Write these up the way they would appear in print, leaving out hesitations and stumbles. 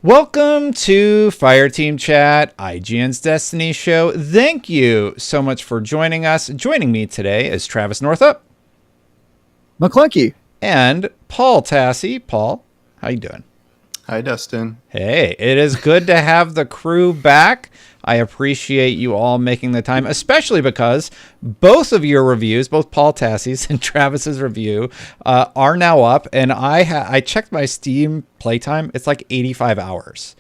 Welcome to Fireteam Chat, IGN's Destiny show. Thank you so much for joining us. Joining me today is Travis Northup McClunky. and Paul Tassi. Paul, how you doing? Hi, Destin. Hey, it is good to have the crew back. I appreciate you all making the time, especially because both of your reviews, both Paul Tassi's and Travis's review, are now up. And I checked my Steam playtime; it's like 85 hours.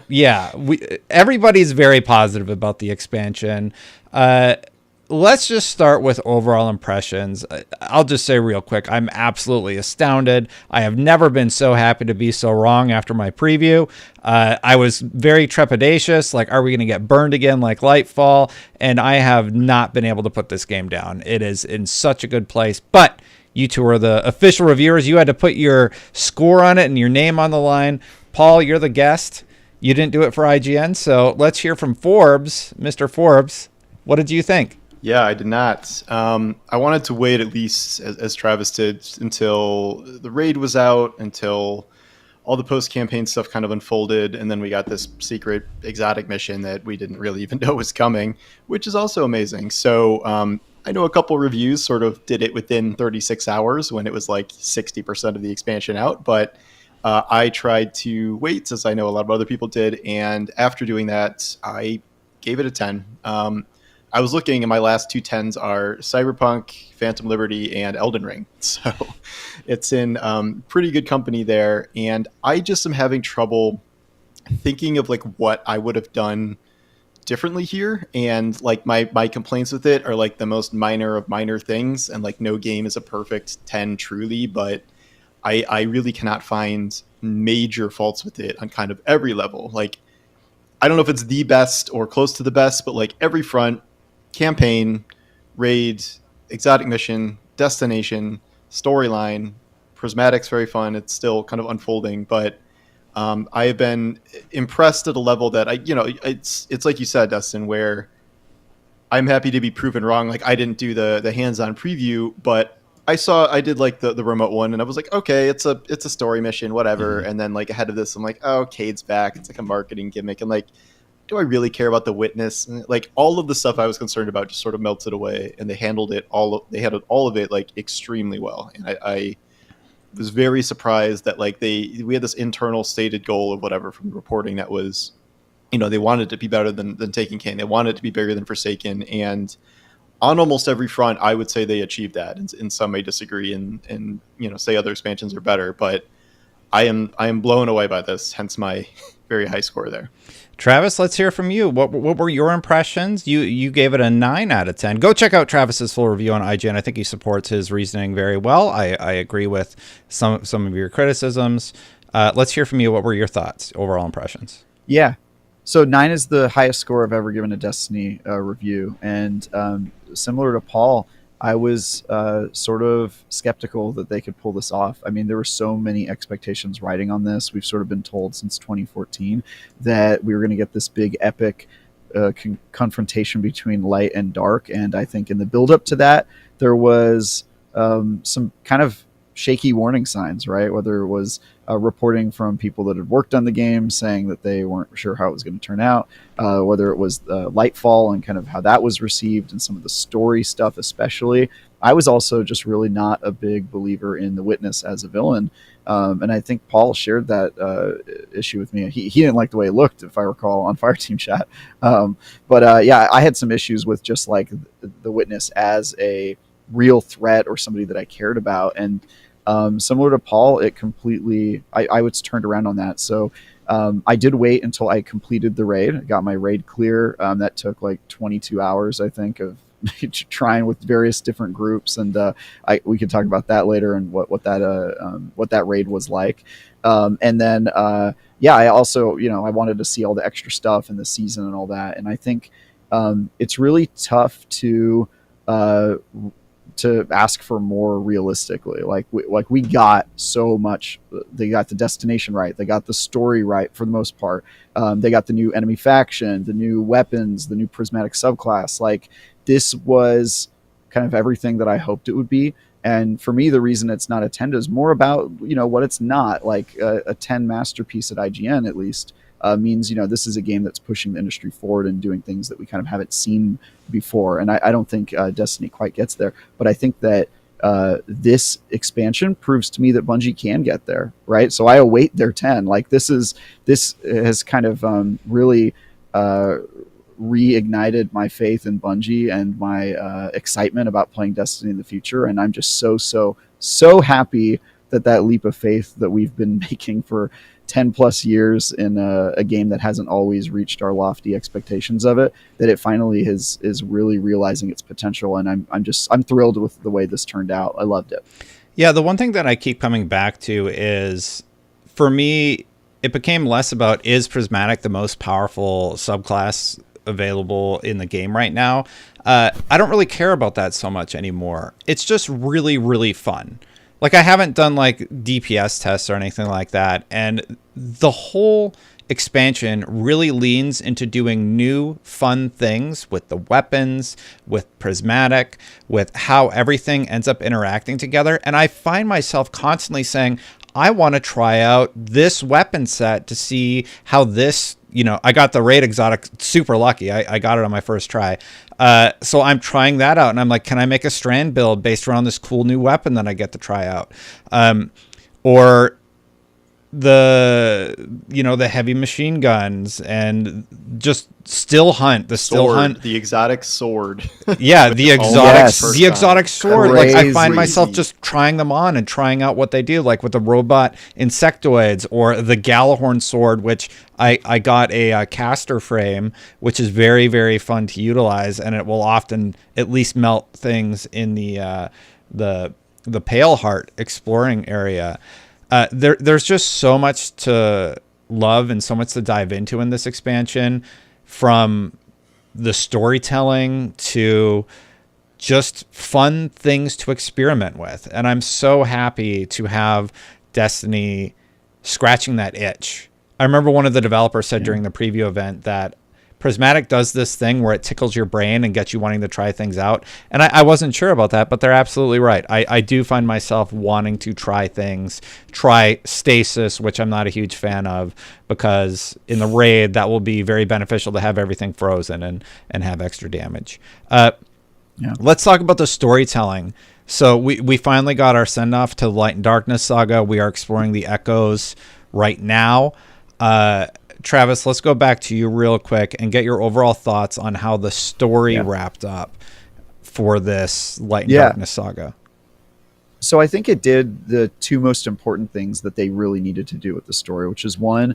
Yeah, everybody's very positive about the expansion. Let's just start with overall impressions. I'll just say real quick, I'm absolutely astounded. I have never been so happy to be so wrong after my preview. I was very trepidatious, like, are we going to get burned again like Lightfall? And I have not been able to put this game down. It is in such a good place. But you two are the official reviewers. You had to put your score on it and your name on the line. Paul, you're the guest. You didn't do it for IGN. So let's hear from Forbes. Mr. Forbes, what did you think? Yeah, I did not. I wanted to wait at least, as Travis did, until the raid was out, until all the post-campaign stuff kind of unfolded, and then we got this secret exotic mission that we didn't really even know was coming, which is also amazing. So I know a couple reviews sort of did it within 36 hours when it was like 60% of the expansion out, but I tried to wait, as I know a lot of other people did, and after doing that, I gave it a 10. I was looking, and my last two tens are Cyberpunk, Phantom Liberty, and Elden Ring. So it's in pretty good company there. And I just am having trouble thinking of like what I would have done differently here. And like my complaints with it are like the most minor of minor things. And like no game is a perfect 10 truly, but I really cannot find major faults with it on kind of every level. Like, I don't know if it's the best or close to the best, but like every front, campaign, raid, exotic mission, destination, storyline, prismatic's very fun. It's still kind of unfolding, but I have been impressed at a level that it's like you said, Destin, where I'm happy to be proven wrong. Like I didn't do the hands-on preview, but I did like the remote one, and I was like, okay, it's a story mission, whatever. Mm-hmm. And then like ahead of this, I'm like, oh, Cade's back. It's like a marketing gimmick, and like, do I really care about the witness? And, like all of the stuff I was concerned about just sort of melted away, and they handled all of it like extremely well. And I was very surprised that like we had this internal stated goal of whatever from the reporting that was, they wanted it to be better than Taken King. They wanted it to be bigger than Forsaken, and on almost every front, I would say they achieved that. And some may disagree and say other expansions are better, but I am blown away by this. Hence my very high score there. Travis, let's hear from you. What were your impressions? You gave it a 9 out of 10. Go check out Travis's full review on IGN. I think he supports his reasoning very well. I agree with some of your criticisms. Let's hear from you. What were your thoughts, overall impressions? Yeah. So 9 is the highest score I've ever given a Destiny review. And similar to Paul, I was sort of skeptical that they could pull this off. I mean, there were so many expectations riding on this. We've sort of been told since 2014 that we were going to get this big epic confrontation between light and dark. And I think in the build up to that, there was some kind of shaky warning signs, right? Whether it was reporting from people that had worked on the game saying that they weren't sure how it was going to turn out, whether it was Lightfall and kind of how that was received and some of the story stuff especially. I was also just really not a big believer in the Witness as a villain. And I think Paul shared that issue with me. He didn't like the way it looked, if I recall, on Fireteam chat. But yeah, I had some issues with just like the Witness as a real threat or somebody that I cared about. And similar to Paul, it completely, I was turned around on that. So I did wait until I completed the raid. I got my raid clear. That took like 22 hours, I think, of trying with various different groups. And we could talk about that later and what that raid was like. And then, yeah, I also, I wanted to see all the extra stuff in the season and all that. And I think it's really tough to ask for more realistically. Like we got so much. They got the destination right. They got the story right for the most part. They got the new enemy faction, the new weapons, the new prismatic subclass. Like this was kind of everything that I hoped it would be. And for me, the reason it's not a 10 is more about, what it's not. Like a 10 masterpiece at IGN, at least, means, this is a game that's pushing the industry forward and doing things that we kind of haven't seen before. And I don't think Destiny quite gets there. But I think that this expansion proves to me that Bungie can get there, right? So I await their 10. Like this has kind of really reignited my faith in Bungie and my excitement about playing Destiny in the future. And I'm just so happy that leap of faith that we've been making for 10 plus years in a game that hasn't always reached our lofty expectations of it, that it finally is really realizing its potential. And I'm thrilled with the way this turned out. I loved it. Yeah. The one thing that I keep coming back to is, for me, it became less about, is Prismatic the most powerful subclass available in the game right now? I don't really care about that so much anymore. It's just really, really fun. Like, I haven't done like DPS tests or anything like that. And the whole expansion really leans into doing new fun things with the weapons, with Prismatic, with how everything ends up interacting together. And I find myself constantly saying, I want to try out this weapon set to see how this, I got the raid exotic super lucky. I got it on my first try. So I'm trying that out, and I'm like, can I make a strand build based around this cool new weapon that I get to try out? Or the heavy machine guns, and just still hunt the exotic sword. Yeah, the exotic sword. Crazy. Like, I find myself just trying them on and trying out what they do, like with the robot insectoids or the Galahorn sword, which I got a caster frame, which is very, very fun to utilize, and it will often at least melt things in the Pale Heart exploring area. There's just so much to love and so much to dive into in this expansion, from the storytelling to just fun things to experiment with. And I'm so happy to have Destiny scratching that itch. I remember one of the developers said during the preview event that Prismatic does this thing where it tickles your brain and gets you wanting to try things out. And I wasn't sure about that, but they're absolutely right. I do find myself wanting to try things, try stasis, which I'm not a huge fan of, because in the raid, that will be very beneficial to have everything frozen and have extra damage. Let's talk about the storytelling. So we finally got our send-off to Light and Darkness Saga. We are exploring the Echoes right now. Travis, let's go back to you real quick and get your overall thoughts on how the story wrapped up for this Light and Darkness Saga. So I think it did the two most important things that they really needed to do with the story, which is one,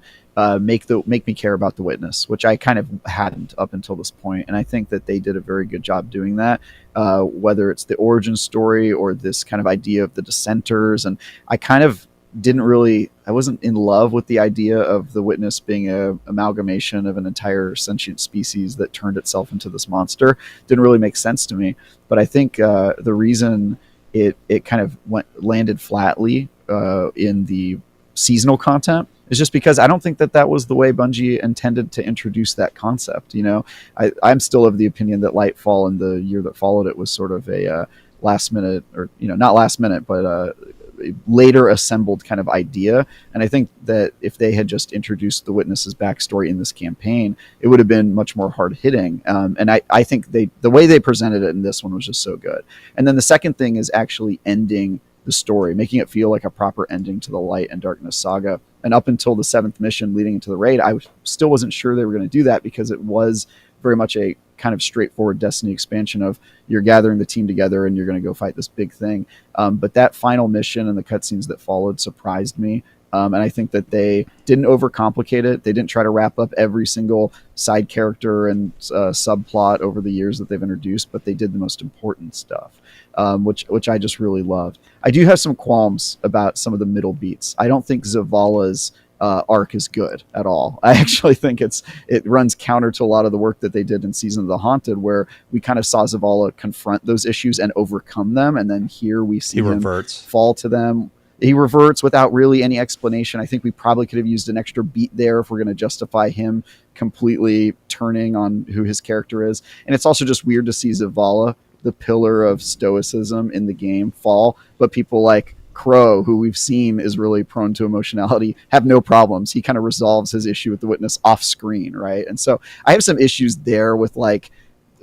make me care about the Witness, which I kind of hadn't up until this point. And I think that they did a very good job doing that, whether it's the origin story or this kind of idea of the dissenters. And I wasn't in love with the idea of the Witness being a amalgamation of an entire sentient species that turned itself into this monster. Didn't really make sense to me. But I think the reason it kind of landed flatly in the seasonal content is just because I don't think that was the way Bungie intended to introduce that concept. I'm still of the opinion that Lightfall and the year that followed it was sort of a last minute, or not last minute, but later assembled kind of idea. And I think that if they had just introduced the Witness's backstory in this campaign, it would have been much more hard hitting. And I think the way they presented it in this one was just so good. And then the second thing is actually ending the story, making it feel like a proper ending to the Light and Darkness Saga. And up until the 7th mission leading into the raid, I still wasn't sure they were going to do that, because it was very much a kind of straightforward Destiny expansion of you're gathering the team together and you're going to go fight this big thing. But that final mission and the cutscenes that followed surprised me. And I think that they didn't overcomplicate it. They didn't try to wrap up every single side character and subplot over the years that they've introduced, but they did the most important stuff, which I just really loved. I do have some qualms about some of the middle beats. I don't think Zavala's arc is good at all. I actually think it runs counter to a lot of the work that they did in Season of the Haunted, where we kind of saw Zavala confront those issues and overcome them, and then here we see him fall to them. He reverts without really any explanation. I think we probably could have used an extra beat there if we're going to justify him completely turning on who his character is. And it's also just weird to see Zavala the pillar of stoicism in the game fall, but people like Crow, who we've seen is really prone to emotionality, have no problems. He kind of resolves his issue with the witness off screen, right? And so I have some issues there with like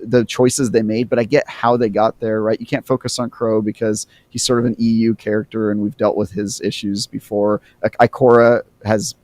the choices they made, but I get how they got there, right? You can't focus on Crow because he's sort of an EU character, and we've dealt with his issues before. Ikora has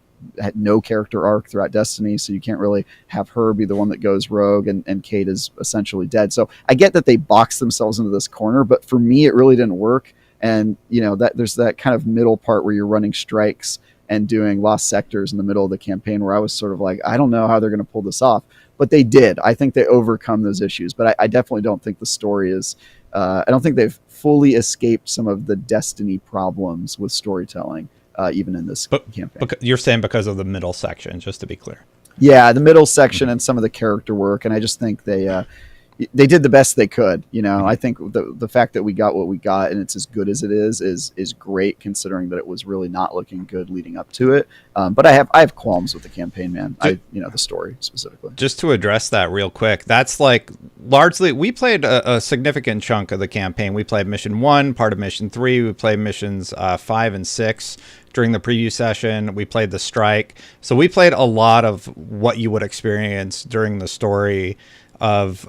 had no character arc throughout Destiny, so you can't really have her be the one that goes rogue, and Cade is essentially dead. So I get that they boxed themselves into this corner, but for me, it really didn't work. And that there's that kind of middle part where you're running strikes and doing lost sectors in the middle of the campaign, where I was sort of like, I don't know how they're going to pull this off, but they did. I think they overcome those issues, but I definitely don't think the story is. I don't think they've fully escaped some of the Destiny problems with storytelling, even in this campaign. You're saying because of the middle section, just to be clear. Yeah, the middle section and some of the character work, and I just think they did the best they could. I think the fact that we got what we got and it's as good as it is great, considering that it was really not looking good leading up to it. But I have qualms with the campaign, man. The story specifically. Just to address that real quick, that's like largely we played a significant chunk of the campaign. We played mission 1, part of mission 3. We played missions 5 and 6 during the preview session. We played the strike, so we played a lot of what you would experience during the story of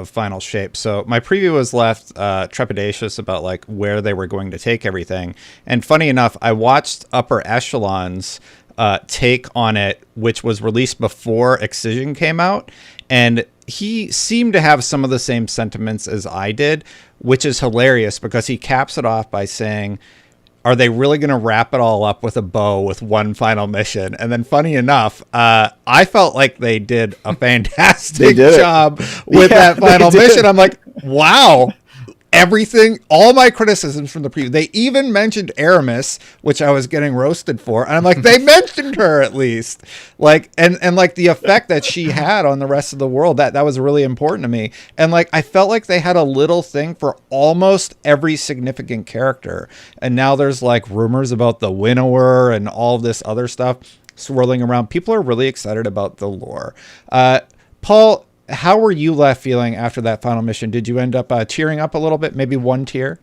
Final Shape. So my preview was left trepidatious about like where they were going to take everything. And funny enough, I watched Upper Echelon's take on it, which was released before Excision came out, and he seemed to have some of the same sentiments as I did, which is hilarious because he caps it off by saying, are they really going to wrap it all up with a bow with one final mission? And then funny enough, I felt like they did a fantastic job with that final mission. I'm like, wow, all my criticisms from the preview. They even mentioned Aramis, which I was getting roasted for. And I'm like, they mentioned her at least. Like, and like the effect that she had on the rest of the world, that was really important to me. And like, I felt like they had a little thing for almost every significant character. And now there's like rumors about the Winnower and all of this other stuff swirling around. People are really excited about the lore. Paul, how were you left feeling after that final mission? Did you end up cheering up a little bit, maybe one tear?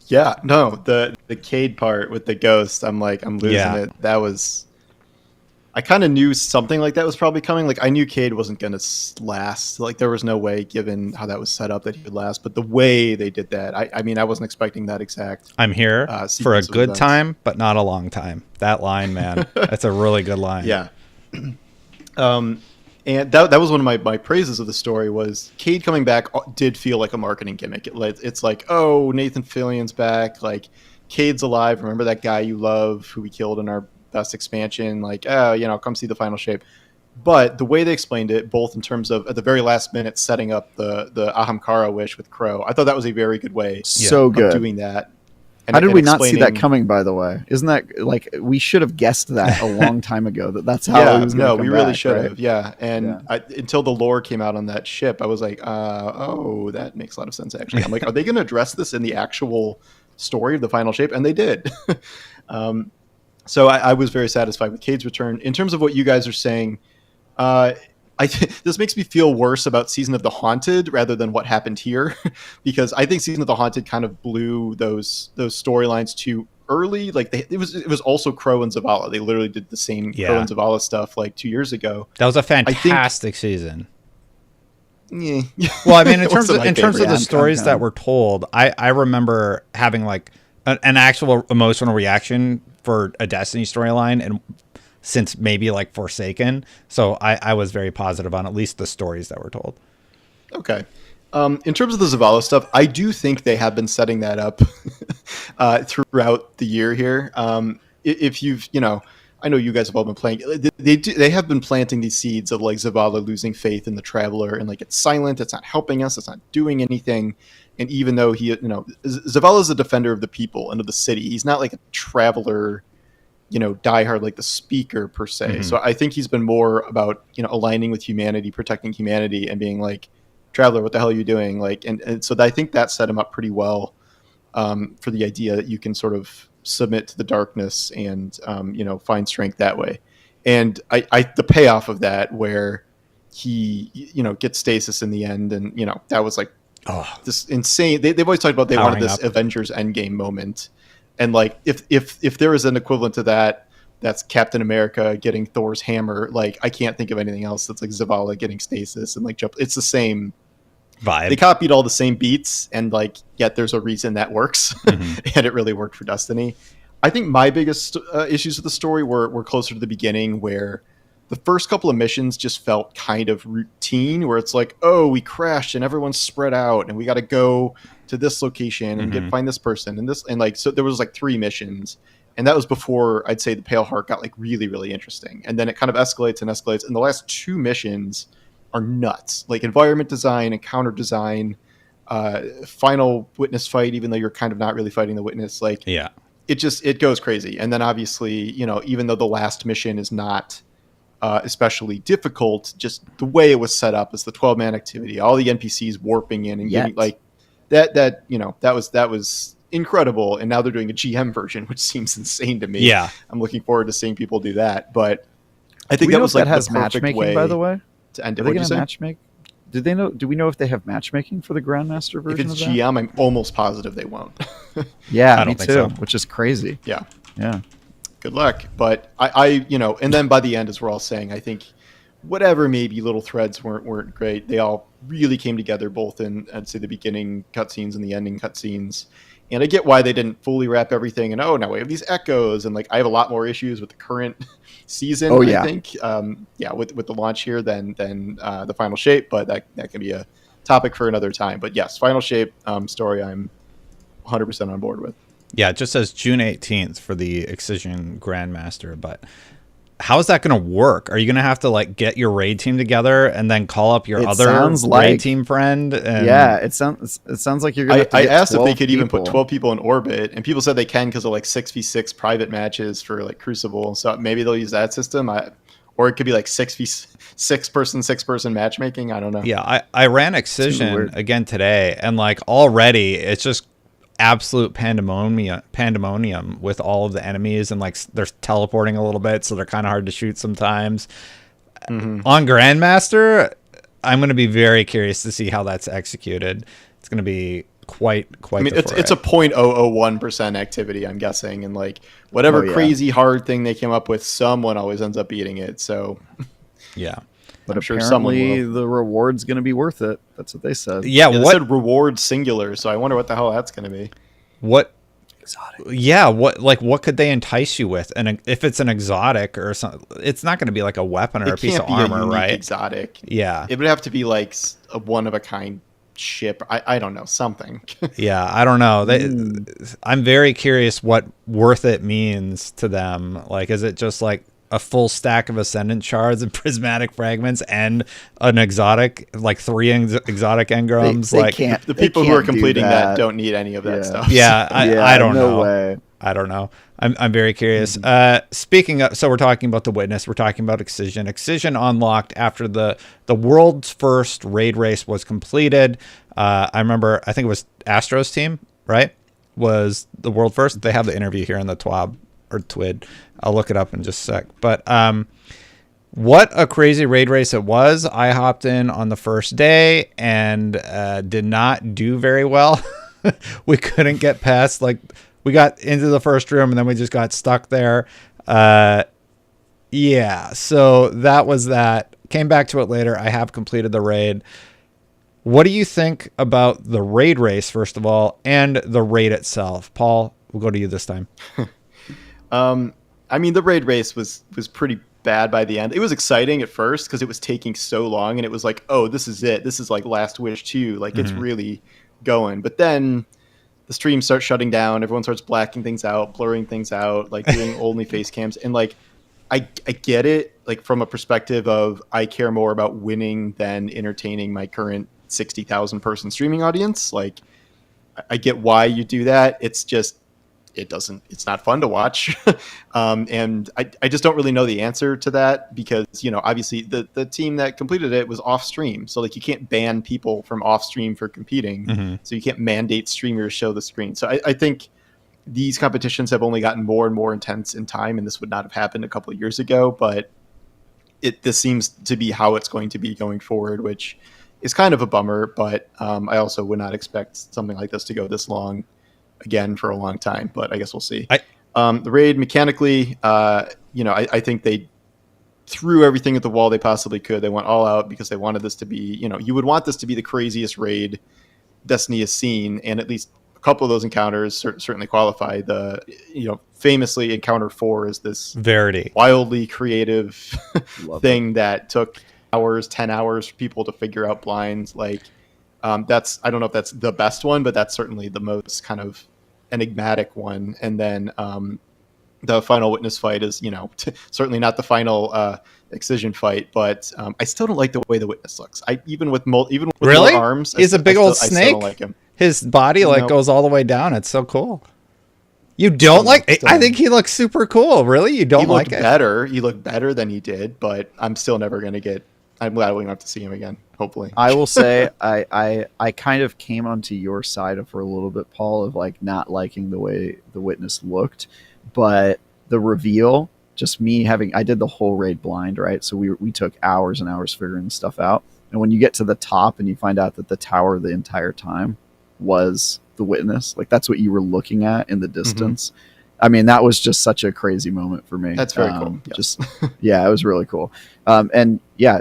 Yeah, no, the Cade part with the ghost, I'm losing it. That was, I kind of knew something like that was probably coming. Like I knew Cade wasn't going to last. Like there was no way, given how that was set up, that he would last. But the way they did that, I mean, I wasn't expecting that exact. I'm here for a good time, but not a long time. That line, man, that's a really good line. Yeah. And that was one of my praises of the story was Cade coming back did feel like a marketing gimmick. It's like, oh, Nathan Fillion's back. Like, Cade's alive. Remember that guy you love who we killed in our best expansion? Like, oh, come see the Final Shape. But the way they explained it, both in terms of at the very last minute setting up the Ahamkara wish with Crow, I thought that was a very good way of doing that. How did we not see that coming, by the way? Isn't that like we should have guessed that a long time ago that's how it was going to come we really back, should right? have. Yeah. And until the lore came out on that ship, I was like, oh, that makes a lot of sense, actually. I'm like, are they going to address this in the actual story of the Final Shape? And they did. So I was very satisfied with Cade's return. In terms of what you guys are saying, this makes me feel worse about Season of the Haunted rather than what happened here, because I think Season of the Haunted kind of blew those storylines too early. Like it was also Crow and Zavala. They literally did the same Crow and Zavala stuff like 2 years ago. That was a fantastic season. Yeah. Well, I mean, in terms of the stories that were told, I remember having like an actual emotional reaction for a Destiny storyline and since maybe like Forsaken. So I was very positive on at least the stories that were told. Okay. In terms of the Zavala stuff, I do think they have been setting that up throughout the year here. If you've, I know you guys have all been playing. They have been planting these seeds of like Zavala losing faith in the Traveler and like it's silent, it's not helping us, it's not doing anything. And even though Zavala is a defender of the people and of the city, he's not like a Traveler, diehard like the speaker per se. Mm-hmm. So I think he's been more about aligning with humanity, protecting humanity, and being like, Traveler, what the hell are you doing? Like, and so I think that set him up pretty well for the idea that you can sort of submit to the darkness and find strength that way. And I the payoff of that, where he, gets stasis in the end, and that was like this insane. They've always talked about they wanted this Avengers Endgame moment, and like if there is an equivalent to that, that's Captain America getting Thor's hammer. Like I can't think of anything else that's like Zavala getting stasis and like jump. It's the same vibe. They copied all the same beats, and like yet there's a reason that works, and it really worked for Destiny. I think my biggest issues with the story were closer to the beginning, where the first couple of missions just felt kind of routine, where it's like, oh, we crashed and everyone's spread out and we got to go to this location and find this person and this. And like, so there was like 3 missions, and that was before I'd say the Pale Heart got like really, really interesting. And then it kind of escalates and escalates. And the last 2 missions are nuts, like environment design, encounter design, final witness fight, even though you're kind of not really fighting the witness. Like, yeah, it goes crazy. And then obviously, even though the last mission is not especially difficult, just the way it was set up as the 12-man activity, all the NPCs warping in and getting like that was incredible. And now they're doing a GM version, which seems insane to me. Yeah, I'm looking forward to seeing people do that. But I think that was like has the perfect matchmaking, way, by the way, to end are it. they What'd you say? matchmake? Do we know if they have matchmaking for the Grandmaster version? If it's of that? GM, I'm almost positive they won't. Yeah, I me don't think too. so. Which is crazy. Yeah. Good luck. But I and then by the end, as we're all saying, I think whatever maybe little threads weren't great, they all really came together, both in, I'd say, the beginning cutscenes and the ending cutscenes. And I get why they didn't fully wrap everything. And now we have these echoes, and like I have a lot more issues with the current season. I think, with the launch here than the Final Shape, but that can be a topic for another time. But yes, Final Shape story, I'm 100% on board with. Yeah, it just says June 18th for the Excision Grandmaster, but how is that going to work? Are you going to have to like get your raid team together and then call up your other raid team friend? And... Yeah, it sounds like you're going to. I asked if they could people. even put 12 people in orbit, and people said they can because of like 6v6 private matches for like Crucible. So maybe they'll use that system. Or it could be like 6 person matchmaking. I don't know. Yeah, I ran Excision again today, and like already it's just absolute pandemonium with all of the enemies, and like they're teleporting a little bit, so they're kind of hard to shoot sometimes. On Grandmaster, I'm going to be very curious to see how that's executed. It's going to be quite. I mean, it's a 0.001% activity, I'm guessing, and like whatever crazy hard thing they came up with, someone always ends up beating it. So yeah. But I'm sure apparently the reward's going to be worth it. That's what they said. Yeah, they said reward singular, so I wonder what the hell that's going to be. What? Exotic. Yeah, what could they entice you with? And if it's an exotic or something, it's not going to be like a weapon or a piece of armor, right? Exotic. Yeah. It would have to be like a one of a kind ship. I don't know, something. Yeah, I don't know. I'm very curious what worth it means to them. Like, is it just like a full stack of Ascendant shards and prismatic fragments and an exotic, like 3 exotic engrams? They like can't, the people who are completing that don't need any of that stuff. Yeah, I don't know. No way. I don't know. I'm very curious. Speaking of, so we're talking about the Witness. We're talking about Excision. Excision unlocked after the world's first raid race was completed. I remember, I think it was Astro's team, right? Was the world first. They have the interview here in the TWAB or TWID. I'll look it up in just a sec. But what a crazy raid race it was. I hopped in on the first day and did not do very well. We couldn't get past, like, we got into the first room and then we just got stuck there. Yeah, so that was that. Came back to it later. I have completed the raid. What do you think about the raid race, first of all, and the raid itself? Paul, we'll go to you this time. I mean, the raid race was pretty bad by the end. It was exciting at first because it was taking so long, and it was like, oh, this is it. This is like Last Wish 2. Like, it's really going. But then the stream starts shutting down. Everyone starts blacking things out, blurring things out, like doing only face cams. And like, I get it, like from a perspective of I care more about winning than entertaining my current 60,000 person streaming audience. Like, I get why you do that. It's just, it's not fun to watch. And I just don't really know the answer to that because, obviously the team that completed it was off stream. So like you can't ban people from off stream for competing. So you can't mandate streamers show the screen. So I think these competitions have only gotten more and more intense in time, and this would not have happened a couple of years ago. But this seems to be how it's going to be going forward, which is kind of a bummer. But I also would not expect something like this to go this long again for a long time. But I guess we'll see. The raid mechanically, I think they threw everything at the wall they possibly could. They went all out because they wanted this to be, you would want this to be the craziest raid Destiny has seen, and at least a couple of those encounters certainly qualify. Famously Encounter 4 is this Verity, wildly creative thing that took 10 hours for people to figure out blinds. Like, I don't know if that's the best one, but that's certainly the most kind of enigmatic one. And then the final witness fight is, certainly not the final excision fight, but I still don't like the way the witness looks. Even with really? more arms, he's a big old snake. I still don't like him. His body goes all the way down. It's so cool. You don't I think he looks super cool. Really? You don't like it? He looked better than he did, but I'm still never going to get... I'm glad we don't have to see him again, hopefully. I will say I kind of came onto your side for a little bit, Paul, of like not liking the way the witness looked, but the reveal, just me I did the whole raid blind, right? So we took hours and hours figuring stuff out. And when you get to the top and you find out that the tower the entire time was the witness, like that's what you were looking at in the distance. Mm-hmm. I mean, that was just such a crazy moment for me. That's very cool. Just, yeah, it was really cool. And yeah,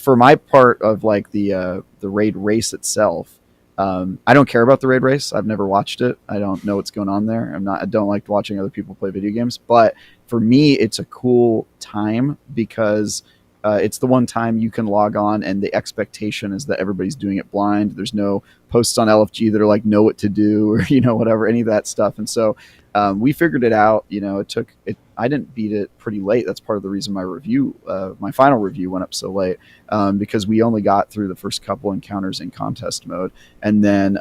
for my part of like the raid race itself, I don't care about the raid race. I've never watched it. I don't know what's going on there. I don't like watching other people play video games, but for me, it's a cool time because it's the one time you can log on and the expectation is that everybody's doing it blind. There's no posts on LFG that are like, know what to do or, whatever, any of that stuff. And so we figured it out. I didn't beat it pretty late. That's part of the reason my final review went up so late, because we only got through the first couple encounters in contest mode. And then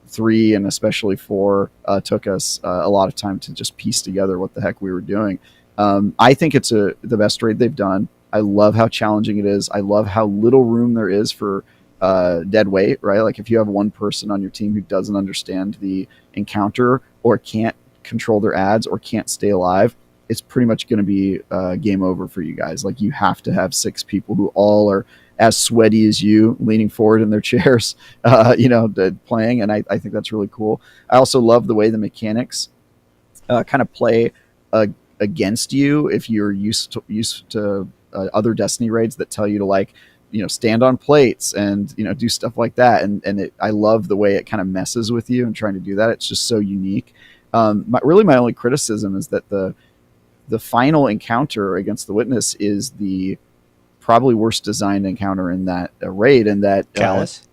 3 and especially 4 took us a lot of time to just piece together what the heck we were doing. I think it's the best raid they've done. I love how challenging it is. I love how little room there is for dead weight, right? Like if you have one person on your team who doesn't understand the encounter or can't control their ads or can't stay alive, it's pretty much going to be game over for you guys. Like you have to have 6 people who all are as sweaty as you, leaning forward in their chairs, playing. And I think that's really cool. I also love the way the mechanics kind of play against you if you're used to other Destiny raids that tell you to stand on plates and do stuff like that, and I love the way it kind of messes with you and trying to do that. It's just so unique. My only criticism is that the final encounter against the witness is the probably worst designed encounter in that raid, and that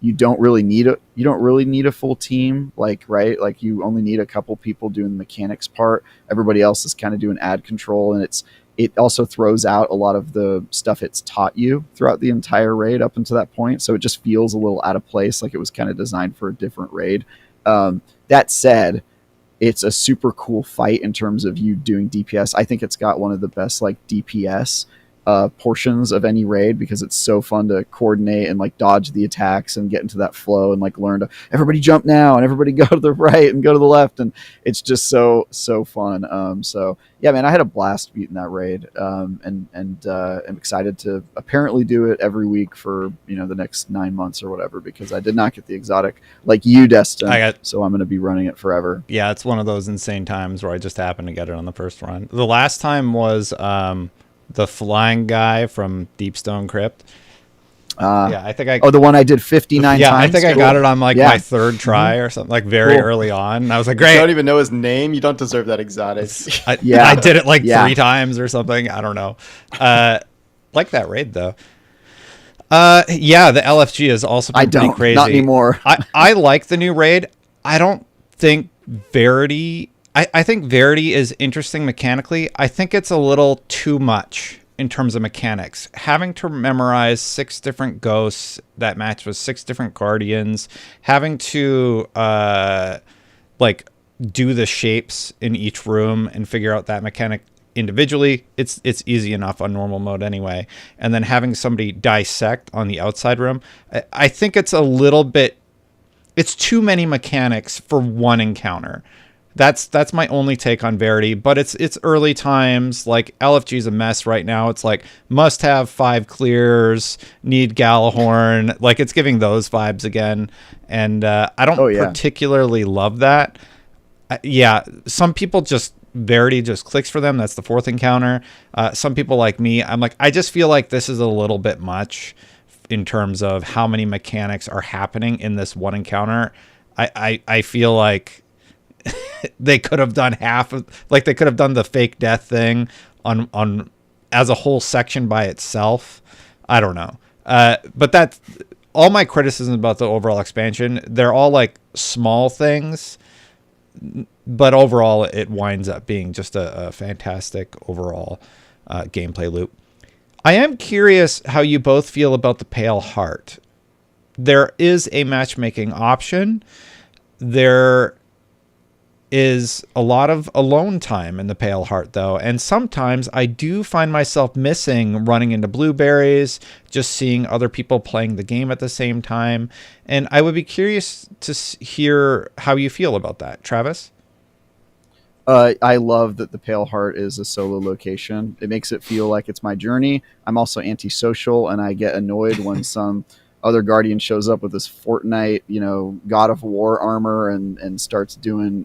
you don't really need a full team, right? Like you only need a couple people doing the mechanics part. Everybody else is kind of doing ad control, and it also throws out a lot of the stuff it's taught you throughout the entire raid up until that point. So it just feels a little out of place, like it was kind of designed for a different raid. That said, it's a super cool fight in terms of you doing DPS. I think it's got one of the best DPS portions of any raid, because it's so fun to coordinate and dodge the attacks and get into that flow and learn to everybody jump now and everybody go to the right and go to the left, and it's just so fun. So yeah, man, I had a blast beating that raid, and I'm excited to apparently do it every week for the next 9 months or whatever, because I did not get the exotic like you, Destin. So I'm going to be running it forever. Yeah, it's one of those insane times where I just happened to get it on the first run. The last time was the flying guy from Deepstone Crypt. Yeah, I think the one I did 59 times. Yeah, I think I got it on my third try or something, very early on. And I was like, great. You don't even know his name. You don't deserve that exotic. I did it 3 times or something. I don't know. Like that raid though. Yeah, the LFG is also pretty crazy. Not anymore. I like the new raid. I don't think Verity... I think Verity is interesting mechanically. I think it's a little too much in terms of mechanics. Having to memorize 6 different ghosts that match with 6 different guardians, having to do the shapes in each room and figure out that mechanic individually, it's easy enough on normal mode anyway. And then having somebody dissect on the outside room, I think it's a little bit... It's too many mechanics for one encounter. That's my only take on Verity, but it's early times. Like LFG's a mess right now. It's like must have 5 clears, need Gallahorn. Like it's giving those vibes again, and I don't particularly love that. Yeah, some people just Verity just clicks for them. That's the 4th encounter. Some people like me, I'm like, I just feel like this is a little bit much in terms of how many mechanics are happening in this one encounter. I feel like they could have done half of, like they could have done the fake death thing on as a whole section by itself. I don't know. But that's all my criticism about the overall expansion. They're all like small things, but overall it winds up being just a fantastic overall gameplay loop. I am curious how you both feel about the Pale Heart. There is a matchmaking option. There is a lot of alone time in the Pale Heart, though, and sometimes I do find myself missing running into blueberries, just seeing other people playing the game at the same time, and I would be curious to hear how you feel about that. Travis? I love that the Pale Heart is a solo location. It makes it feel like it's my journey. I'm also antisocial, and I get annoyed when some other Guardian shows up with this Fortnite, God of War armor and starts doing,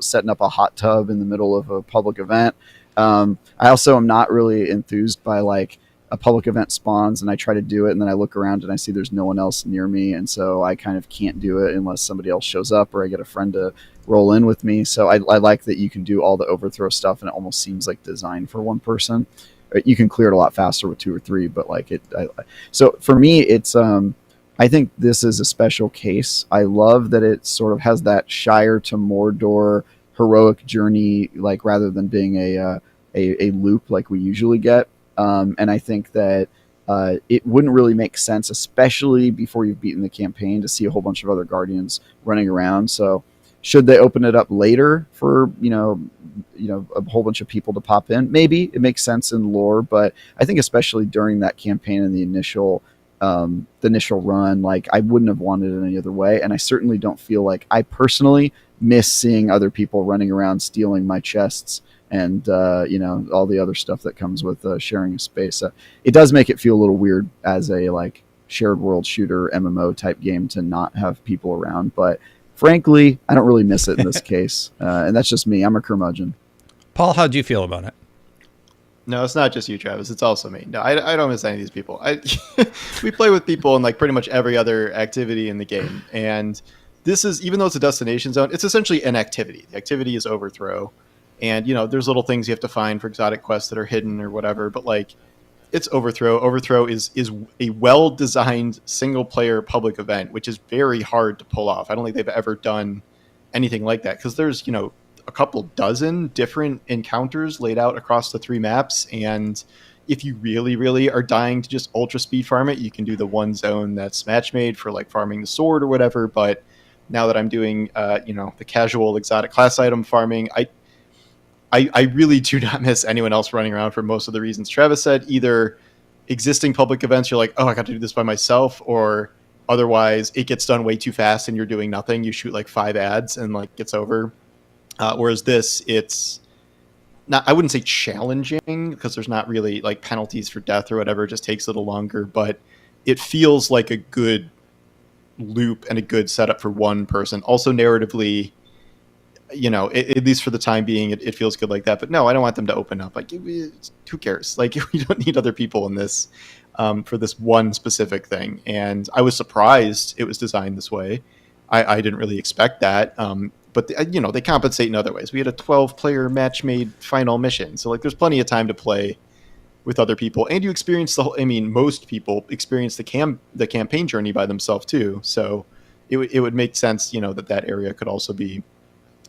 setting up a hot tub in the middle of a public event. I also am not really enthused by like a public event spawns and I try to do it and then I look around and I see there's no one else near me, and so I kind of can't do it unless somebody else shows up or I get a friend to roll in with me. So I like that you can do all the overthrow stuff and it almost seems like designed for one person. You can clear it a lot faster with 2 or 3, but so for me it's I think this is a special case. I love that it sort of has that Shire to Mordor heroic journey, like rather than being a loop like we usually get. And I think that it wouldn't really make sense, especially before you've beaten the campaign, to see a whole bunch of other Guardians running around. So should they open it up later for, a whole bunch of people to pop in? Maybe it makes sense in lore, but I think especially during that campaign and the initial run, like I wouldn't have wanted it any other way. And I certainly don't feel like I personally miss seeing other people running around stealing my chests and all the other stuff that comes with sharing a space. It does make it feel a little weird as a like shared world shooter MMO type game to not have people around, but frankly I don't really miss it in this case, and that's just me. I'm a curmudgeon. Paul, how do you feel about it? No, it's not just you, Travis. It's also me. No, I don't miss any of these people. We play with people in like pretty much every other activity in the game. And this is, even though it's a destination zone, it's essentially an activity. The activity is overthrow. And, there's little things you have to find for exotic quests that are hidden or whatever. But like, it's overthrow. Overthrow is a well-designed single-player public event, which is very hard to pull off. I don't think they've ever done anything like that because there's, a couple dozen different encounters laid out across the 3 maps, and if you really, really are dying to just ultra speed farm it, you can do the one zone that's match made for like farming the sword or whatever. But now that I'm doing the casual exotic class item farming, I really do not miss anyone else running around for most of the reasons Travis said. Either existing public events, you're like, oh, I got to do this by myself, or otherwise it gets done way too fast and you're doing nothing. You shoot like 5 ads and like it's over. Whereas this, it's not, I wouldn't say challenging because there's not really like penalties for death or whatever. It just takes a little longer, but it feels like a good loop and a good setup for one person. Also narratively, at least for the time being, it feels good like that. But no, I don't want them to open up. Like, who cares? Like, we don't need other people in this for this one specific thing. And I was surprised it was designed this way. I didn't really expect that. But they compensate in other ways. We had a 12-player match-made final mission, so like there's plenty of time to play with other people, and you experience the whole. I mean, most people experience the campaign journey by themselves too. So it would make sense, that area could also be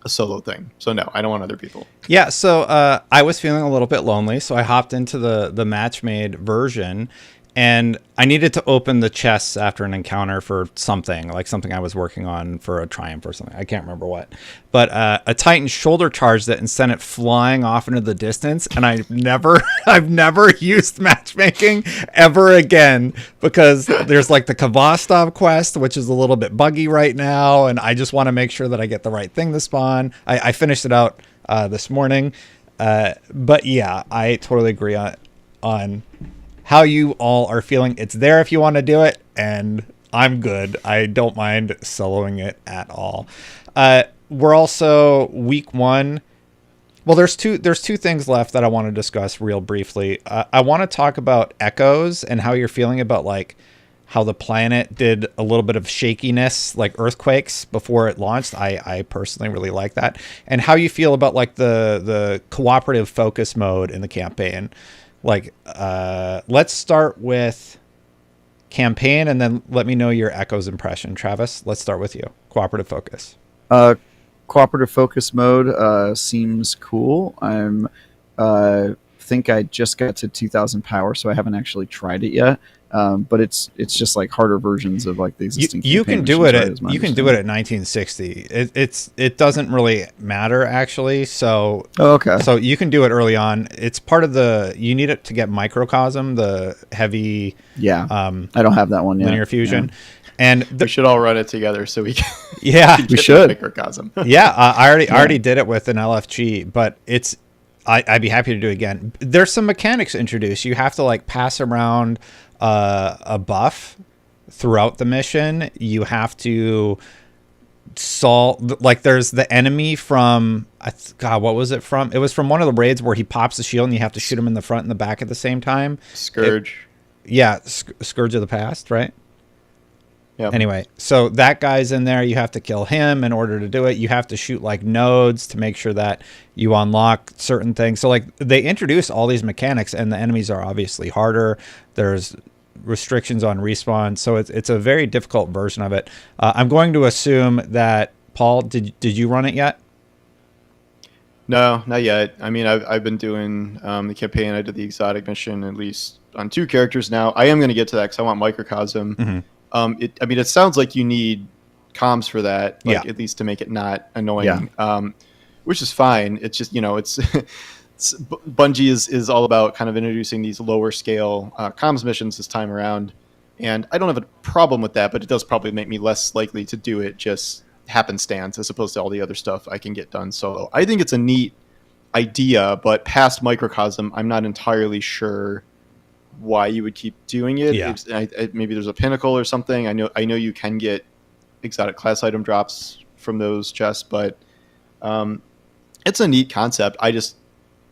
a solo thing. So no, I don't want other people. Yeah, so I was feeling a little bit lonely, so I hopped into the match-made version, and I needed to open the chests after an encounter for something I was working on for a triumph or something. I can't remember what, but a Titan shoulder charged it and sent it flying off into the distance. And I've never used matchmaking ever again, because there's like the Kvostov quest, which is a little bit buggy right now, and I just want to make sure that I get the right thing to spawn. I finished it out this morning, but yeah, I totally agree on how you all are feeling. It's there if you want to do it, and I'm good. I don't mind soloing it at all. We're also week 1. Well, there's two things left that I want to discuss real briefly. I want to talk about echoes and how you're feeling about like how the planet did a little bit of shakiness, like earthquakes before it launched. I personally really like that. And how you feel about like the cooperative focus mode in the campaign. Like, let's start with campaign, and then let me know your echoes impression. Travis, let's start with you. Cooperative focus. Cooperative focus mode seems cool. Think I just got to 2000 power, so I haven't actually tried it yet. But it's just like harder versions of like the existing. You can do it at 1960. It doesn't really matter actually. So okay. So you can do it early on. It's part of you need it to get microcosm, the heavy. Yeah. I don't have that one yet. Linear fusion. Yeah. And we should all run it together so we can. Yeah, we should. Microcosm. Yeah, I already did it with an LFG, but I'd be happy to do it again. There's some mechanics introduced. You have to like pass around a buff throughout the mission. You have to solve, like, there's the enemy from God, what was it from? It was from one of the raids where he pops the shield and you have to shoot him in the front and the back at the same time. Scourge. Scourge of the Past, right? Yeah. Anyway, so that guy's in there. You have to kill him in order to do it. You have to shoot like nodes to make sure that you unlock certain things. So like they introduce all these mechanics, and the enemies are obviously harder. There's restrictions on respawn, so it's a very difficult version of it. I'm going to assume that Paul, did you run it yet? No, not yet. I mean, I've been doing the campaign. I did the exotic mission at least on 2 characters now. I am going to get to that because I want microcosm. Mm-hmm. It sounds like you need comms for that, like, yeah, at least to make it not annoying, which is fine. It's just, Bungie is all about kind of introducing these lower scale comms missions this time around, and I don't have a problem with that, but it does probably make me less likely to do it just happenstance as opposed to all the other stuff I can get done solo. I think it's a neat idea, but past microcosm, I'm not entirely sure why you would keep doing it. Yeah. Maybe there's a pinnacle or something. I know you can get exotic class item drops from those chests, but it's a neat concept. I just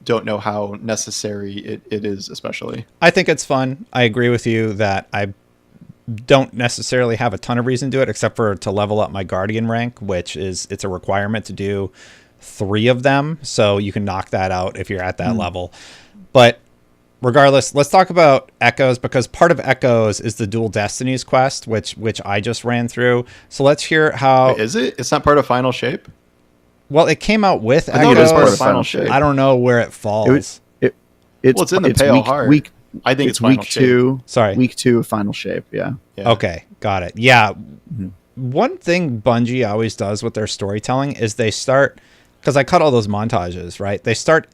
don't know how necessary it is, especially. I think it's fun. I agree with you that I don't necessarily have a ton of reason to do it, except for to level up my Guardian rank, which it's a requirement to do 3 of them. So you can knock that out if you're at that level. But regardless, let's talk about Echoes, because part of Echoes is the Dual Destinies quest, which I just ran through. So let's hear how... Wait, is it? It's not part of Final Shape? Well, it came out with Echoes. I think it is part of Final Shape. I don't know where it falls. It's in the Pale Heart. I think it's week 2. Sorry. Week 2 of Final Shape, yeah. Okay, got it. Yeah. Mm-hmm. One thing Bungie always does with their storytelling is they start... Because I cut all those montages, right? They start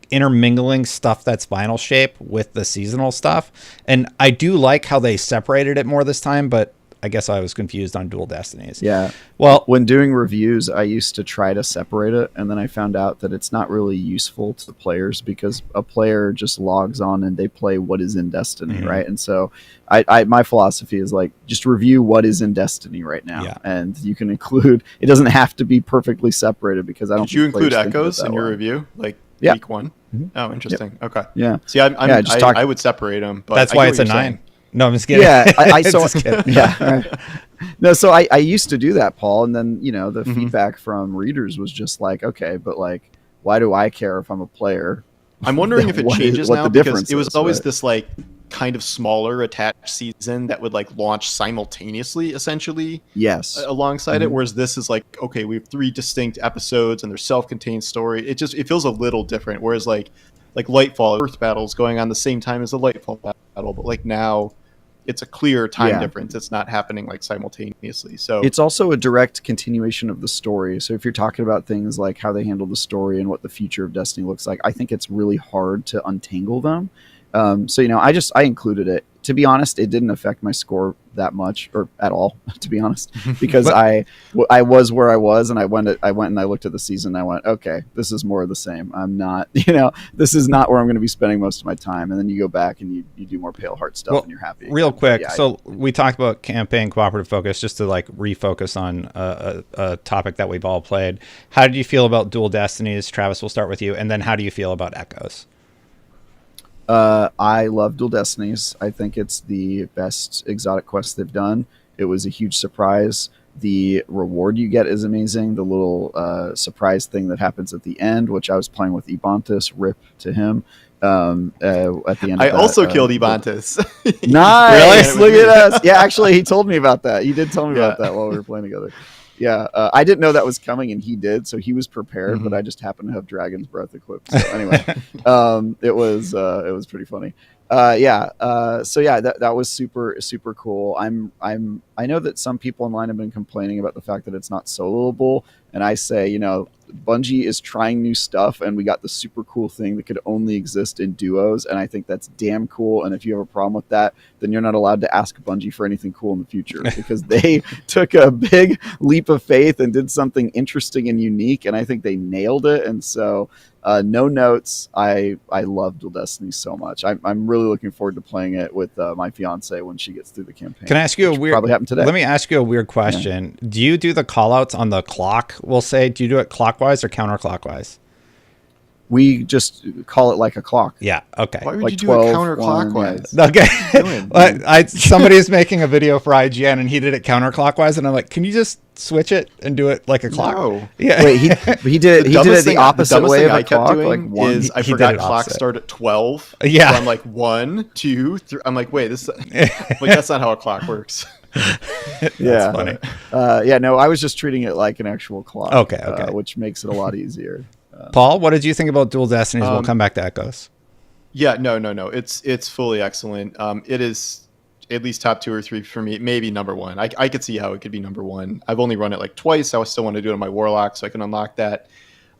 intermingling stuff that's Final Shape with the seasonal stuff, and I do like how they separated it more this time, but I guess I was confused on Dual Destinies. Yeah. Well, when doing reviews, I used to try to separate it, and then I found out that it's not really useful to the players, because a player just logs on and they play what is in Destiny, right? And so my philosophy is like, just review what is in Destiny right now, and you can include, it doesn't have to be perfectly separated, because I don't Did you include Echoes in your review? Like week 1? Mm-hmm. Oh, interesting. Yep. Okay. Yeah. See, I would separate them, but that's why it's a 9. No, I'm just kidding. Yeah, I saw it. Yeah. No, so I used to do that, Paul, and then the feedback from readers was just like, okay, but like, why do I care if I'm a player? I'm wondering if it changes now, because it was always this like kind of smaller attached season that would like launch simultaneously, essentially. Yes. Alongside it, whereas this is like, okay, we have 3 distinct episodes and they're self-contained story. It feels a little different. Whereas like like Lightfall, Earth battles going on the same time as the Lightfall battle, but like now it's a clear time difference. It's not happening like simultaneously. So it's also a direct continuation of the story. So if you're talking about things like how they handle the story and what the future of Destiny looks like, I think it's really hard to untangle them. So, you know, I included it. To be honest, it didn't affect my score that much or at all, to be honest, because I was where I was, and I went and I looked at the season and I went, okay, this is more of the same. I'm not, you know, this is not where I'm going to be spending most of my time. And then you go back and you do more Pale Heart stuff and you're happy. Real quick. Yeah, so we talked about campaign cooperative focus, just to like refocus on a topic that we've all played. How did you feel about Dual Destinies? Travis, we'll start with you. And then how do you feel about Echoes? I love Dual Destinies. I think it's the best exotic quest they've done. It was a huge surprise. The reward you get is amazing. The little surprise thing that happens at the end, which I was playing with Ebontis, rip to him. At the end, I also killed Ebontis. Nice, look at us. Yeah, actually, he told me about that. He did tell me about that while we were playing together. Yeah, I didn't know that was coming, and he did, so he was prepared. But I just happened to have Dragon's Breath equipped. So anyway, it was pretty funny. So yeah, that was super cool. I know that some people online have been complaining about the fact that it's not soloable, and I say, you know, Bungie is trying new stuff, and we got the super cool thing that could only exist in duos, and I think that's damn cool. And if you have a problem with that, then you're not allowed to ask Bungie for anything cool in the future, because they took a big leap of faith and did something interesting and unique, and I think they nailed it. And so no notes. I love Dual Destiny so much. I'm really looking forward to playing it with my fiance when she gets through the campaign. Can I ask you a weird? Probably happened today. Let me ask you a weird question. Yeah. Do you do the callouts on the clock? We'll say, do you do it clockwise or counterclockwise? We just call it like a clock. Yeah. Okay. Why would like you do it counterclockwise? Okay. Somebody's making a video for IGN and he did it counterclockwise, and I'm like, can you just switch it and do it like a clock? No. Yeah. Wait, he did it the opposite way of a clock. I forgot clocks start at 12. Yeah. So I'm like 1, 2, 3. I'm like, wait, this like that's not how a clock works. Yeah. Funny. No, I was just treating it like an actual clock. Okay. Which makes it a lot easier. Paul, what did you think about Dual Destinies? We'll come back to Echoes. Yeah, no. It's fully excellent. It is at least top 2 or 3 for me, maybe number 1. I could see how it could be number 1. I've only run it like twice. I still want to do it on my Warlock so I can unlock that.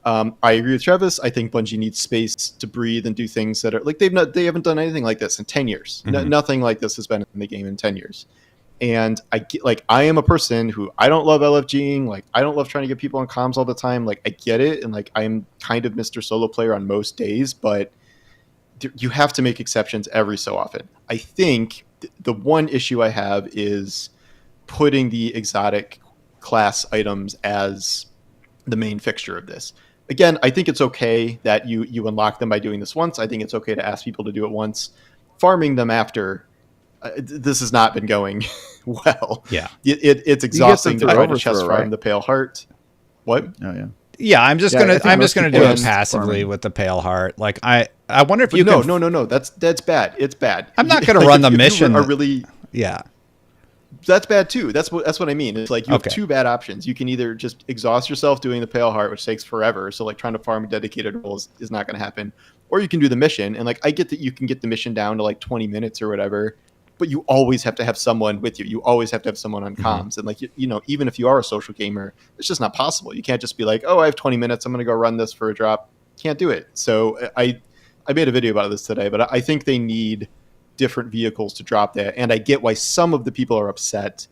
I agree with Travis. I think Bungie needs space to breathe and do things that are like they haven't done anything like this in 10 years. Mm-hmm. Nothing like this has been in the game in 10 years. And I am a person who I don't love LFGing. Like, I don't love trying to get people on comms all the time. Like, I get it. And like, I'm kind of Mr. Solo player on most days, but you have to make exceptions every so often. I think the one issue I have is putting the exotic class items as the main fixture of this. Again, I think it's okay that you unlock them by doing this once. I think it's okay to ask people to do it once. Farming them after, this has not been going well. Yeah, it's exhausting to try to chest farm the Pale Heart. What? Oh yeah. Yeah, I'm just gonna do it passively with the Pale Heart. Like I wonder if you can. No. That's bad. It's bad. I'm not gonna run the mission. Yeah. That's bad too. That's what I mean. It's like you have two bad options. You can either just exhaust yourself doing the Pale Heart, which takes forever. So like trying to farm a dedicated role is not going to happen. Or you can do the mission, and like I get that you can get the mission down to like 20 minutes or whatever, but you always have to have someone with you. You always have to have someone on comms. And like you know, even if you are a social gamer, it's just not possible. You can't just be like, oh, I have 20 minutes. I'm going to go run this for a drop. Can't do it. So I made a video about this today, but I think they need different vehicles to drop that. And I get why some of the people are upset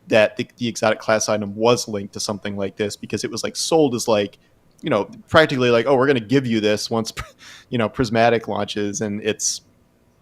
that the exotic class item was linked to something like this, because it was like sold as like, you know, practically like, oh, we're going to give you this once, you know, Prismatic launches. And it's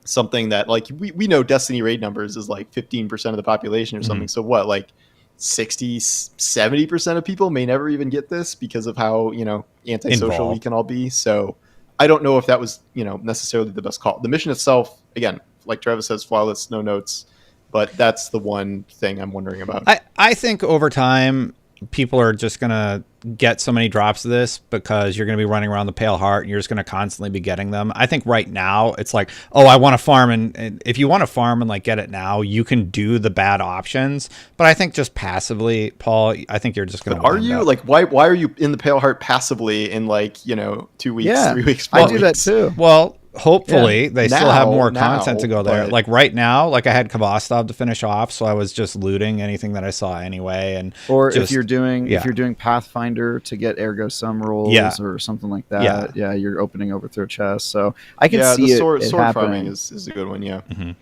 something that like, we know Destiny raid numbers is like 15% of the population or something. So what, like 60, 70% of people may never even get this because of how, you know, antisocial we can all be. So I don't know if that was, you know, necessarily the best call. The mission itself, again, like Travis says, flawless, no notes, but that's the one thing I'm wondering about. I think over time, people are just going to get so many drops of this because you're going to be running around the Pale Heart and you're just going to constantly be getting them. I think right now it's like, oh, I want to farm. And if you want to farm and like get it now, you can do the bad options. But I think just passively, Paul, I think you're just going to. Are you like, why are you in the Pale Heart passively in like, 2 weeks, 3 weeks? I do that too. Well, hopefully they still have more content to go there. But like right now, like I had Kvastov to finish off, so I was just looting anything that I saw anyway. And if you're doing Pathfinder to get Ergo Sum rolls or something like that, you're opening overthrow chests. So I can see the sword happening. Farming is a good one.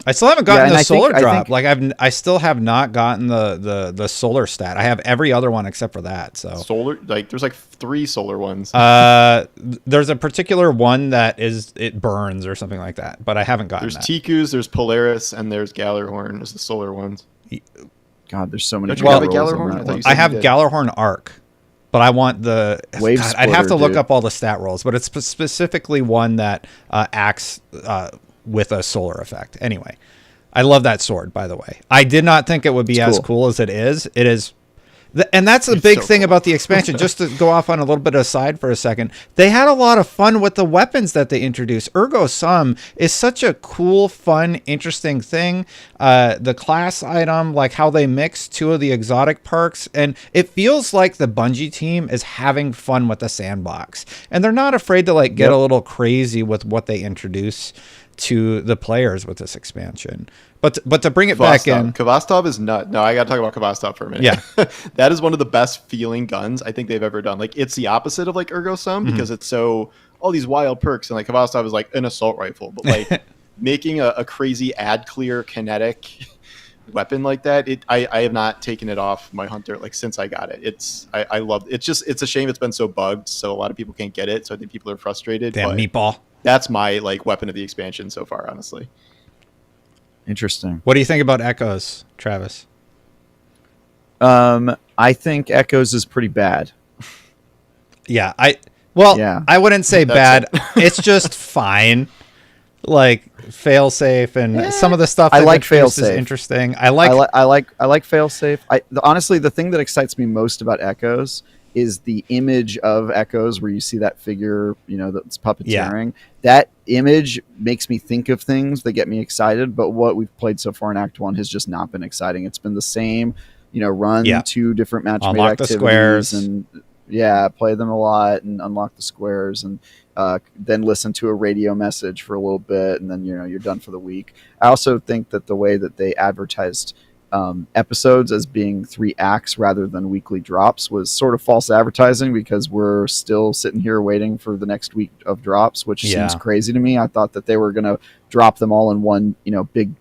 I still haven't gotten the solar drop. I still have not gotten the solar stat. I have every other one except for that. So solar, like there's like 3 solar ones. There's a particular one that it burns or something like that, but I haven't gotten there's that. Tikus, there's Polaris, and there's Gallarhorn as the solar ones. God, there's so many. Don't you have a Gallarhorn? I have Gallarhorn Arc, but I want the Wave I'd have to look dude. up all the stat rolls, but it's specifically one that acts with a solar effect. Anyway, I love that sword, by the way. I did not think it would be as cool as it is. It is. And that's the big thing about the expansion. Just to go off on a little bit aside for a second, they had a lot of fun with the weapons that they introduced. Ergo Sum is such a cool, fun, interesting thing. The class item, like how they mix 2 of the exotic perks, and it feels like the Bungie team is having fun with the sandbox, and they're not afraid to like get a little crazy with what they introduce to the players with this expansion. But to bring it back in, Kvastov is nut. No, I got to talk about Kvastov for a minute. Yeah, that is one of the best feeling guns I think they've ever done. Like it's the opposite of like Ergo Sum because it's so all these wild perks, and like Kvastov is like an assault rifle, but like making a crazy ad clear kinetic weapon like that, I have not taken it off my hunter like since I got it. I love it. It's a shame it's been so bugged, so a lot of people can't get it. So I think people are frustrated. Damn meatball. That's my like weapon of the expansion so far, honestly. Interesting. What do you think about Echoes, Travis? I think Echoes is pretty bad. Yeah, I wouldn't say bad. It's just fine. Like failsafe and some of the stuff I like failsafe. is interesting. I like failsafe. Honestly, the thing that excites me most about Echoes is the image of Echoes where you see that figure, that's puppeteering. Yeah. That image makes me think of things that get me excited, but what we've played so far in Act 1 has just not been exciting. It's been the same, run 2 different match-made activities. The squares. And play them a lot and unlock the squares and then listen to a radio message for a little bit, and then, you're done for the week. I also think that the way that they advertised episodes as being 3 acts rather than weekly drops was sort of false advertising, because we're still sitting here waiting for the next week of drops, which seems crazy to me. I thought that they were going to drop them all in one, big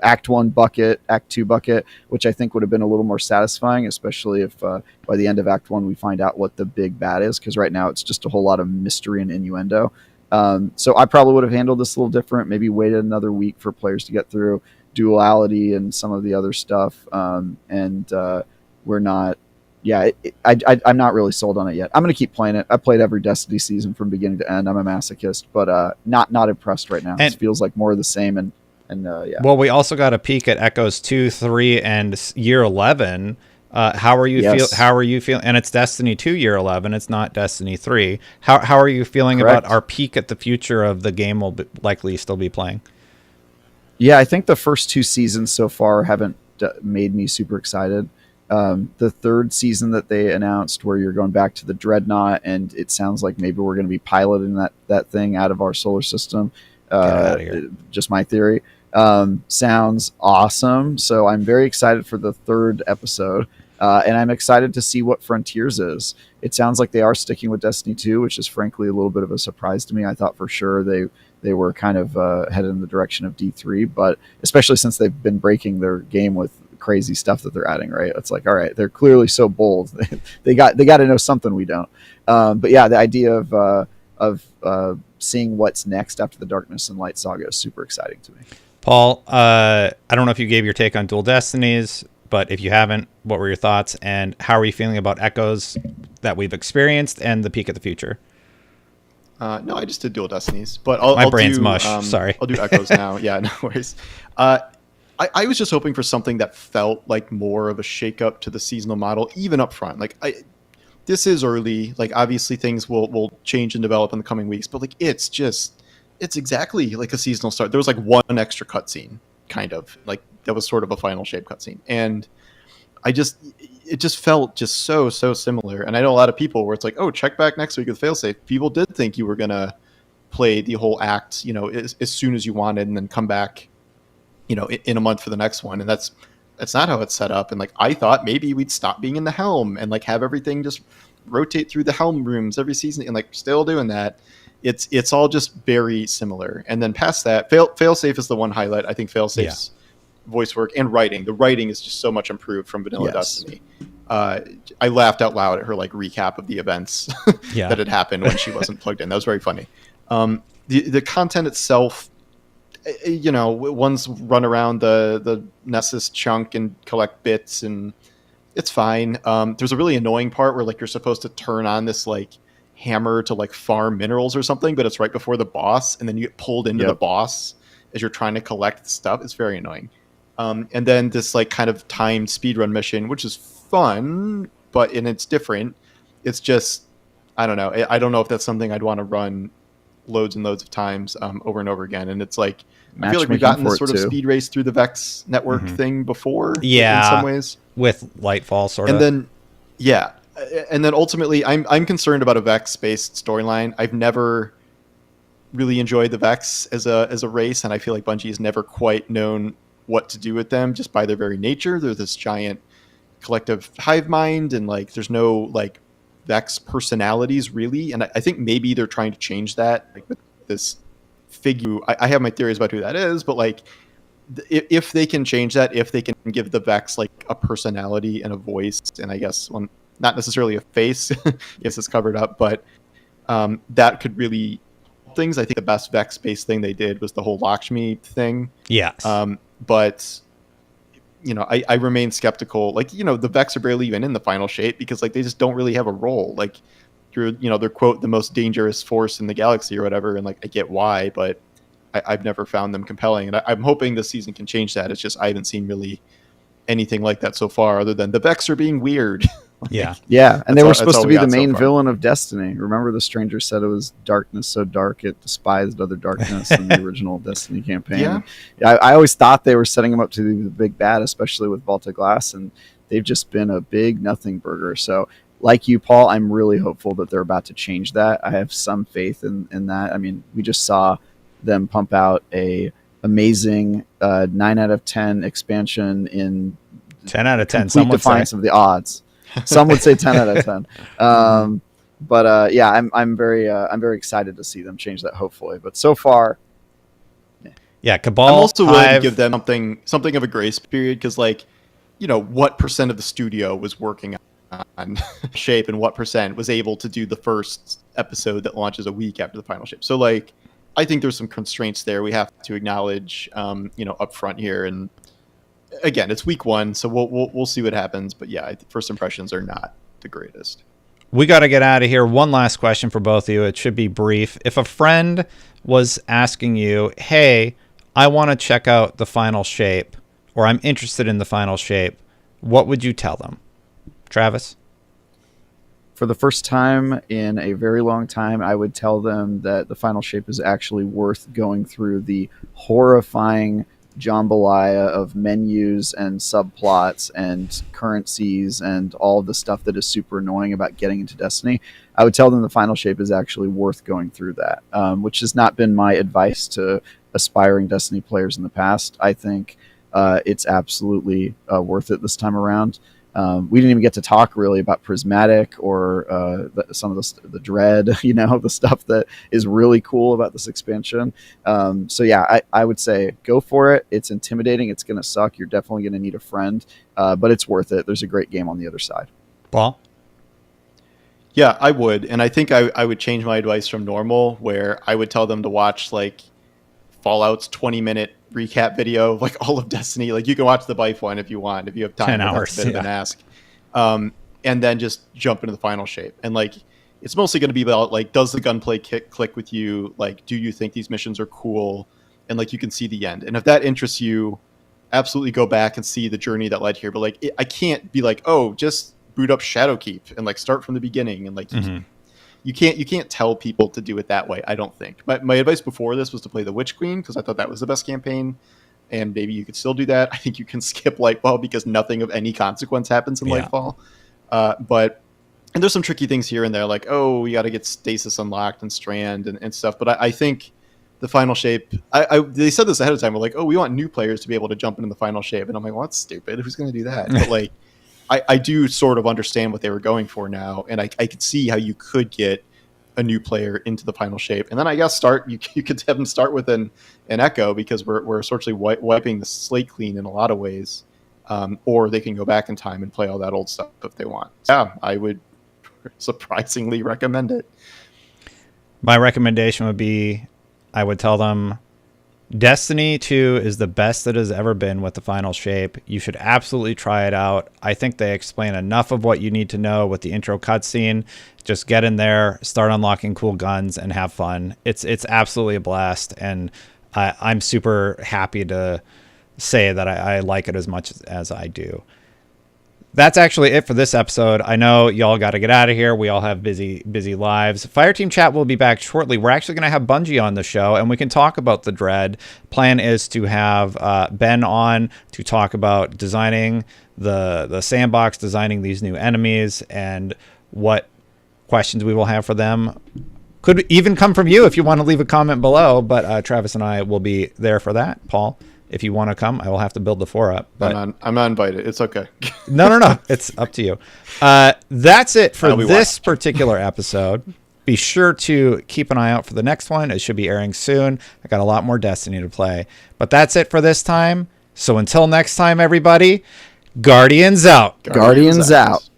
Act 1 bucket, Act 2 bucket, which I think would have been a little more satisfying, especially if by the end of Act 1 we find out what the big bad is, because right now it's just a whole lot of mystery and innuendo. So I probably would have handled this a little different, maybe waited another week for players to get through duality and some of the other stuff, we're not I'm not really sold on it yet. I'm going to keep playing it. I played every Destiny season from beginning to end. I'm a masochist, but not impressed right now. It feels like more of the same, and well, we also got a peek at Echoes 2, 3, and Year 11. How are you feeling? And it's Destiny 2 Year 11. It's not Destiny 3. How are you feeling about our peek at the future of the game we'll likely still be playing? Yeah, I think the first 2 seasons so far haven't made me super excited. The 3rd season that they announced, where you're going back to the Dreadnought, and it sounds like maybe we're going to be piloting that thing out of our solar system. Get out of here. Just my theory. Sounds awesome. So I'm very excited for the 3rd episode. And I'm excited to see what Frontiers is. It sounds like they are sticking with Destiny 2, which is frankly a little bit of a surprise to me. I thought for sure they were kind of headed in the direction of D3, but especially since they've been breaking their game with crazy stuff that they're adding, right? It's like, all right, they're clearly so bold. they got to know something we don't. But yeah, the idea of seeing what's next after the Darkness and Light saga is super exciting to me. Paul, I don't know if you gave your take on Dual Destinies, but if you haven't, what were your thoughts, and how are you feeling about Echoes that we've experienced and the peek at the future? No, I just did Dual Destinies, but my brain's mush. Sorry, I'll do Echoes now. Yeah, no worries. I was just hoping for something that felt like more of a shakeup to the seasonal model, even up front. Like this is early. Like obviously things will change and develop in the coming weeks, but like it's exactly like a seasonal start. There was like one extra cutscene, kind of like that was sort of a final shape cutscene, and it just felt just so similar. And I know a lot of people where it's like, oh, check back next week with failsafe. People did think you were gonna play the whole act, as soon as you wanted, and then come back, in a month for the next one. And that's not how it's set up. And like I thought maybe we'd stop being in the helm and like have everything just rotate through the helm rooms every season, and like still doing that. It's all just very similar. And then past that, failsafe is the one highlight. I think failsafe's voice work and writing. The writing is just so much improved from Vanilla Destiny. I laughed out loud at her like recap of the events that had happened when she wasn't plugged in. That was very funny. The content itself, one's run around the Nessus chunk and collect bits, and it's fine. There's a really annoying part where like you're supposed to turn on this like hammer to like farm minerals or something, but it's right before the boss, and then you get pulled into the boss as you're trying to collect stuff. It's very annoying. And then this like kind of timed speedrun mission, which is fun, but it's different. It's just, I don't know. I don't know if that's something I'd want to run loads and loads of times over and over again. And it's like, I feel like we've gotten this sort of speed race through the Vex network thing before. In some ways. With Lightfall sort of. And then ultimately I'm concerned about a Vex based storyline. I've never really enjoyed the Vex as a race, and I feel like Bungie has never quite known what to do with them just by their very nature. They're this giant collective hive mind, and like there's no like Vex personalities really. And I think maybe they're trying to change that, like with this figure. I have my theories about who that is, but like if they can change that, if they can give the Vex like a personality and a voice, and I guess not necessarily a face, yes, it's covered up, but that could really things. I think the best Vex based thing they did was the whole Lakshmi thing. Yes. But I remain skeptical. Like, the Vex are barely even in the final shape because like they just don't really have a role. Like they're quote the most dangerous force in the galaxy or whatever, and like I get why, but I've never found them compelling, and I'm hoping this season can change that. It's just I haven't seen really anything like that so far, other than the Vex are being weird. And they were supposed to be the main villain of Destiny. Remember, the stranger said it was darkness so dark it despised other darkness in the original Destiny campaign. I always thought they were setting him up to be the big bad, especially with Volta Glass, and they've just been a big nothing burger. So like you, Paul, I'm really hopeful that they're about to change that. I have some faith in that. I mean, we just saw them pump out a amazing 9 out of 10 expansion in 10 out of 10. Complete defiance of the odds. Some would say 10 out of 10. I'm very excited to see them change that, hopefully. But so far, Cabal. I'm also willing to give them something of a grace period, because what percent of the studio was working on shape, and what percent was able to do the first episode that launches a week after the final shape. So like, I think there's some constraints there we have to acknowledge, up front here. And again, it's week 1, so we'll see what happens. But first impressions are not the greatest. We got to get out of here. One last question for both of you. It should be brief. If a friend was asking you, hey, I want to check out the final shape, or I'm interested in the final shape, what would you tell them? Travis? For the first time in a very long time, I would tell them that the final shape is actually worth going through the horrifying jambalaya of menus and subplots and currencies and all the stuff that is super annoying about getting into Destiny. I would tell them the final shape is actually worth going through that, which has not been my advice to aspiring Destiny players in the past. I think it's absolutely worth it this time around. We didn't even get to talk really about Prismatic or some of the Dread, the stuff that is really cool about this expansion. I would say go for it. It's intimidating. It's going to suck. You're definitely going to need a friend, but it's worth it. There's a great game on the other side. Paul? Yeah, I would. And I think I would change my advice from normal, where I would tell them to watch like Fallout's 20-minute recap video of like all of Destiny. Like you can watch the Bife one if you want, if you have time. 10 hours, that's a bit of an ask. And then just jump into the final shape. And like, it's mostly going to be about like, does the gunplay click with you? Like, do you think these missions are cool? And like, you can see the end. And if that interests you, absolutely go back and see the journey that led here. But like, I can't be like, oh, just boot up Shadowkeep and like start from the beginning. And like, you can't tell people to do it that way. I don't think. My advice before this was to play the Witch Queen because I thought that was the best campaign. And maybe you could still do that. I think you can skip Lightfall because nothing of any consequence happens in Lightfall. And there's some tricky things here and there, like, oh, you got to get Stasis unlocked and Strand and stuff. But I think the Final Shape, they said this ahead of time. We're like, oh, we want new players to be able to jump into the Final Shape. And I'm like, well, that's stupid. Who's going to do that? But like, I do sort of understand what they were going for now. And I could see how you could get a new player into the Final Shape. And then I guess you could have them start with an Echo because we're essentially wiping the slate clean in a lot of ways. Or they can go back in time and play all that old stuff if they want. Yeah, I would surprisingly recommend it. My recommendation would be, I would tell them Destiny 2 is the best that has ever been with the Final Shape. You should absolutely try it out. I think they explain enough of what you need to know with the intro cutscene. Just get in there, start unlocking cool guns, and have fun. It's absolutely a blast, and I'm super happy to say that I like it as much as I do. That's actually it for this episode. I know y'all got to get out of here. We all have busy lives. Fireteam Chat will be back shortly. We're actually going to have Bungie on the show, and we can talk about the Dread. Plan is to have Ben on to talk about designing the sandbox, designing these new enemies, and what questions we will have for them. Could even come from you if you want to leave a comment below, but Travis and I will be there for that. Paul, if you want to come, I will have to build the 4 up. But I'm not invited. It's okay. No. It's up to you. That's it for this particular episode. Be sure to keep an eye out for the next one. It should be airing soon. I got a lot more Destiny to play. But that's it for this time. So until next time, everybody, Guardians out. Guardians out.